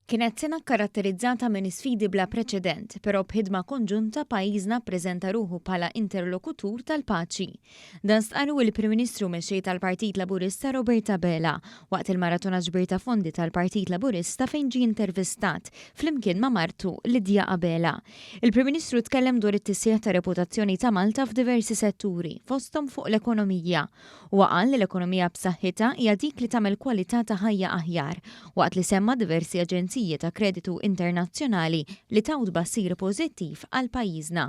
Kienet sena karatterizzata minn sfidi bla preċedent, però b'ħidma konġunta pajjiżna ppreżenta ruħu bħala interlokutur tal-paċi. Dan stqarru il-Prim Ministru mexxej tal-Partit Laburista Roberta Bela waqt il-maratona ġbir ta' fondi tal-Partit Laburista fejn ġie intervistat flimkien ma' martu Lidja Qabela. Il-Prim Ministru tkellem dwar it-tisjieħ ta' reputazzjoni ta' Malta f'diversi setturi, fosthom fuq l-ekonomija. U qal li l-ekonomija b'saħħitha hija dik li tagħmel kwalità ta' ħajja aħjar, waqt li semma diversi aġenziji ta' kreditu internazzjonali li taw tbassir pożittiv għal pajjiżna.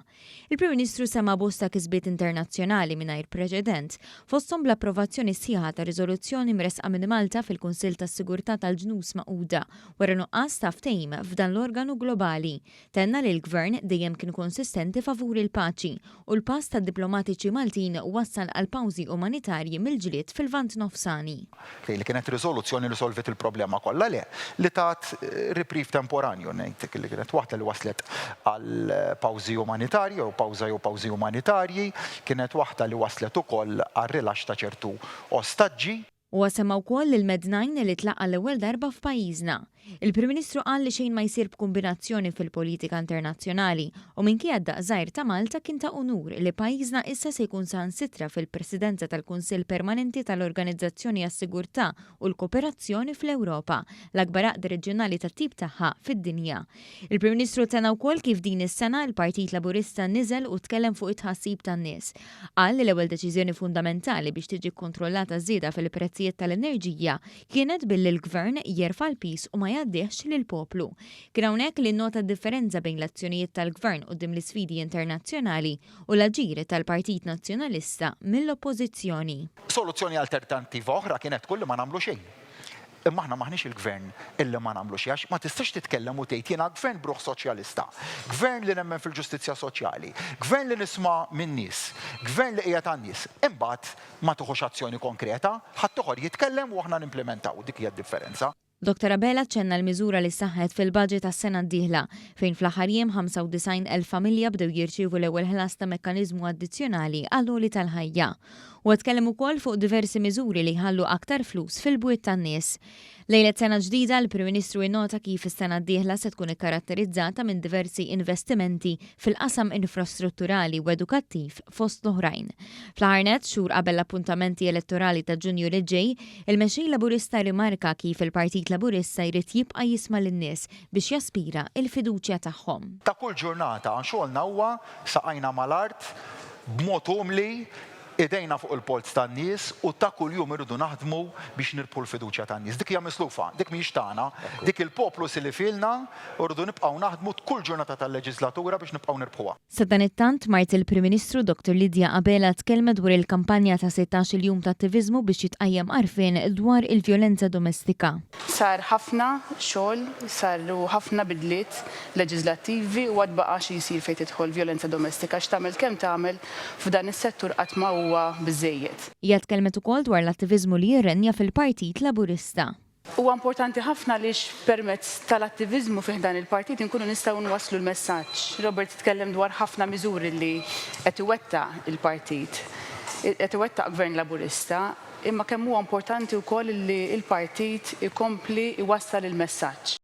Il-Prim Ministru semma bosta kisbiet internazzjonali mingħajr preċedent, fosthom bl-approvazzjoni sħiħa ta' riżoluzzjoni mresqa minn Malta fil-Kunsill tas-Sigurtà tal-Ġnus Magħquda wara nuqqas ta' ftehim f'dan l-organu globali. Tenna li l-Gvern dejjem kien konsistenti favur il-paċi u l-pass tad-diplomatiċi Maltin wassal għal pawżi umanitarji mill-ġlied fil-Vant Nofsani. Li kienet riżoluzzjoni li solvit il-problema kollha li tat reprieve temporanju, ngħidlek li kienet waħda li waslet għal pawżi umanitarji u pawżi umanitarji, kienet waħda li waslet ukoll għal rilax ta' ċertu ostaġġi. U semma wkoll il-Med9 li tlaqqa l-ewwel darba f'pajjiżna. Il-Prim Ministru qal li xejn ma jsir b'kombinazzjoni fil-politika internazzjonali u minkejja d-daqżgħir ta' Malta kien ta' unur li pajjiżna issa se jkun saħansitra fil-Presidenza tal-Kunsill Permanenti tal-Organizzazzjoni għas-Sigurtà u l-Kooperazzjoni fl-Ewropa, l-akbar għaqd reġjonali tat-tip tagħha fid-dinja. Il-Prim Ministru tenna wkoll kif din is-sena l-Partit Laburista niżel u tkellem fuq it-tħassib tan-nies. Qal li l-ewwel deċiżjoni fundamentali biex tiġi kkontrollata żieda fil-prezzijiet tal-enerġija kienet billi l-Gvern jerfa' l-pis u ma jgħaddihx lill-poplu. Kien hawnhekk li nnota differenza bejn l-azzjonijiet tal-Gvern quddiem l-isfidi internazzjonali u l-aġir tal-Partit Nazzjonalista mill-Oppożizzjoni. Soluzzjoni alternattiva oħra kienet tkun li ma nagħmlu xejn. Imma aħna maħniex il-Gvern illi ma nagħmlu xi għax ma tistax titkellem u tgħid jiena Gvern bruħ soċjalista, Gvern li nemmen fil-ġustizzja soċjali, Gvern li nisma' min-nies, Gvern li qiegħed għan-nies. Imbagħad ma tieħux azzjoni konkreta, ħadd ieħor jitkellem u aħna nimplementaw, dik hija d-differenza. Dr. Qabela ċenna l-miżura li saħħet fil-budget tas-sena d-dieħla fejn fl-aħħar jiem 95,000 familja bdew jirċievu l-ewwel ħlas ta' mekkaniżmu addizzjonali għall-għoli tal-ħajja. U tkellem ukoll fuq diversi miżuri li jħallu aktar flus fil-bwiet tan-nies. Lejlet sena ġdida l-Prim Ministru innota kif is-sena d-dieħla se tkun ikkaratterizzata minn diversi investimenti fil-qasam infrastrutturali u edukattiv fost l-oħrajn. Fl-ħarnet xhur qabel l-appuntamenti elettorali ta' Ġunju li ġej, il-mexxej Laburista rimarka kif il-Partit Laburista jrid jibqa' jisma' lin-nies biex jaspira il-fiduċja tagħhom. Ta' kull ġurnata xogħolna huwa saqajna mal-art b'mod umli idejna fuq il-polz tan-nies u ta' kuljum irridu naħdmu biex nirbħu l-fiduċja tan-nies. Dik hija mislufa, dik mhijiex tagħna, dik il-poplu si li filna irridu nibqgħu naħdmu kull ġurnata tal-leġislatura biex nibqgħu nirbħuha. Sa dan it-tant Mart il-Prim Ministru Dr. Lidja Qabela tkellmet dwar il-kampanja ta' 16 jum ta' attiviżmu biex jitqajjem għarfien dwar il-vjolenza domestika. Sar ħafna xogħol, saru ħafna bidliet leġislattivi u għad baqa' xi jsir fejn tidħol vjolenza domestika x'tagħmel kemm tagħmel f'dan is-settur qatt ma huwa biżejjed. Hija tkellmet ukoll dwar l-attiviżmu li jirrenja fil-Partit Laburista. Huwa importanti ħafna lix permezz tal-attiviżmu fih dan il-partit inkunu nistgħu nwasslu l-messaġġ. Robert tkellem dwar ħafna miżuri li qed iwettaq il-partit, qed iwettaq Gvern Laburista, imma kemm huwa importanti wkoll li l-partit ikompli iwassal il-messaġġ.